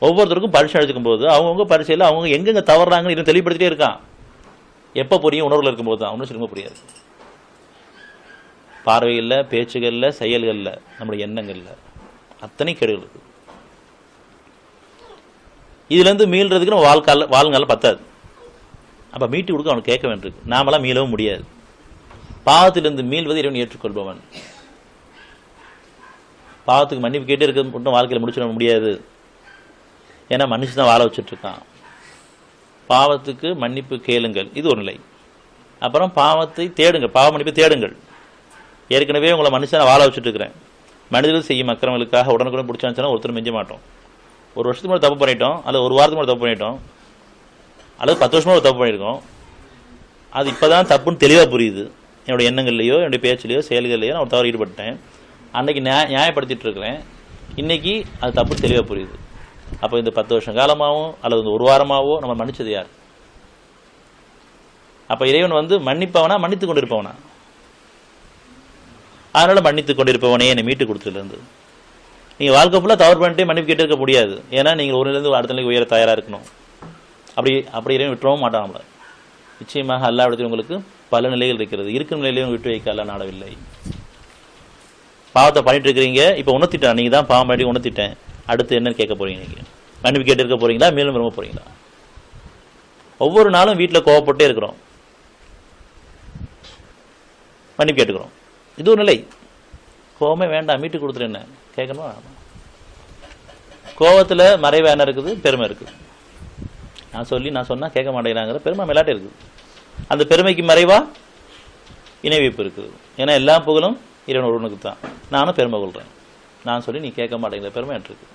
ஒவ்வொருத்தருக்கும் பரிசு அழைச்சிக்கும் போது அவங்கவுங்க பரிசையில் அவங்க எங்கெங்க தவறாங்கன்னு இன்னும் தெளிவுபடுத்திட்டே இருக்கான். எப்போ புரியும்? உணர்வுகள் இருக்கும்போது தான். ஒன்றும் சொல்லுங்க புரியாது. பார்வைகளில், பேச்சுகளில், செயல்களில், நம்முடைய எண்ணங்களில் அத்தனை கேடுகள் இருக்கு. இதுலேருந்து மீள்றதுக்கு நம்ம வாழ்நாள் பத்தாது. அப்போ மீட்டு கொடுக்க அவனுக்கு கேட்க வேண்டியிருக்கு. நாமெல்லாம் மீளவும் முடியாது. பாவத்திலிருந்து மீள்வது இறைவன் ஏற்றுக்கொள்பவன். பாவத்துக்கு மன்னிப்பு கேட்டே இருக்க மட்டும் வாழ்க்கையில் முடிச்சிட முடியாது. ஏன்னா மனுஷன் தான் வாழ வச்சுட்டு இருக்கான். பாவத்துக்கு மன்னிப்பு கேளுங்கள், இது ஒரு நிலை. அப்புறம் பாவத்தை தேடுங்கள், பாவ மன்னிப்பு தேடுங்கள். ஏற்கனவே உங்களை மனுஷனை வாழ வச்சுட்டு இருக்கிறேன். மனிதர்கள் செய்யும் அக்கிரமங்களுக்காக உடனுக்குடன் பிடிச்சாச்சுன்னா ஒருத்தர் மிஞ்ச மாட்டோம். ஒரு வருஷத்துக்கு மேலே தப்பு பண்ணிட்டோம், அல்லது ஒரு வாரத்துக்கு மேலே தப்பு பண்ணிட்டோம், அல்லது 10 வருஷமாக ஒரு தப்பு பண்ணியிருக்கோம். அது இப்போ தான் தப்புன்னு தெளிவாக புரியுது. என்னுடைய எண்ணங்கள்லையோ என்னுடைய பேச்சுலையோ செயல்கள்லையோ நான் ஒரு தவறு ஈடுபட்டேன். அன்றைக்கி நியாயப்படுத்திட்டு இருக்கிறேன். இன்றைக்கி அது தப்புன்னு தெளிவாக புரியுது. அப்போ இந்த 10 வருஷம் காலமாகவும் அல்லது இந்த ஒரு வாரமாகவோ நம்ம மன்னிச்சது யார்? அப்போ இறைவன் மன்னிப்பவனா, மன்னித்து கொண்டிருப்பவனா? அதனால் மன்னித்து கொண்டிருப்பவனே என்னை மீட்டு கொடுத்துலேருந்து. நீங்கள் வாழ்க்கை ஃபுல்லாக தவறு பண்ணிட்டு மன்னிப்பு கேட்டு இருக்க முடியாது. ஏன்னா நீங்கள் ஒரு நிலையிலேருந்து அடுத்த நிலைக்கு உயர தயாராக இருக்கணும். அப்படி இறைவன் விட்டுறவும் மாட்டான் நம்மளை. நிச்சயமாக அல்லாஹ் இடத்தில் உங்களுக்கு பல நிலைகள் இருக்கிறது. இருக்கும் நிலையிலையும் விட்டு வைக்க அல்லாஹ் நாடவில்லை. பாவத்தை பண்ணிட்டு இருக்கிறீங்க, இப்போ உணர்த்திட்டேன், நீங்கள் தான் பாவம் பண்ணி உணர்த்திட்டேன், அடுத்து என்னன்னு கேட்க போறீங்க? நீங்கள் மன்னிப்பு கேட்டு இருக்க போறீங்களா, மேலும் விரும்ப போறீங்களா? ஒவ்வொரு நாளும் வீட்டில் கோவப்பட்டே இருக்கிறோம், மன்னிப்பு கேட்டுக்கிறோம். இது ஒரு நிலை. கோவமே வேண்டாம், மீட்டு கொடுத்துரு, என்ன கேட்கணும்? கோவத்தில் மறைவா என்ன இருக்குது? பெருமை இருக்குது. நான் சொன்னால் கேட்க மாட்டேங்கிறாங்கிற பெருமை மேலாட்டே இருக்குது. அந்த பெருமைக்கு மறைவா இணை வைப்பு இருக்குது. ஏன்னா எல்லா புகழும் இறைவன் ஒருவனுக்கு தான். நானும் பெருமை கொள்கிறேன். நான் சொல்லி நீ கேட்க மாட்டேங்கிற பெருமை எனக்கு இருக்குது.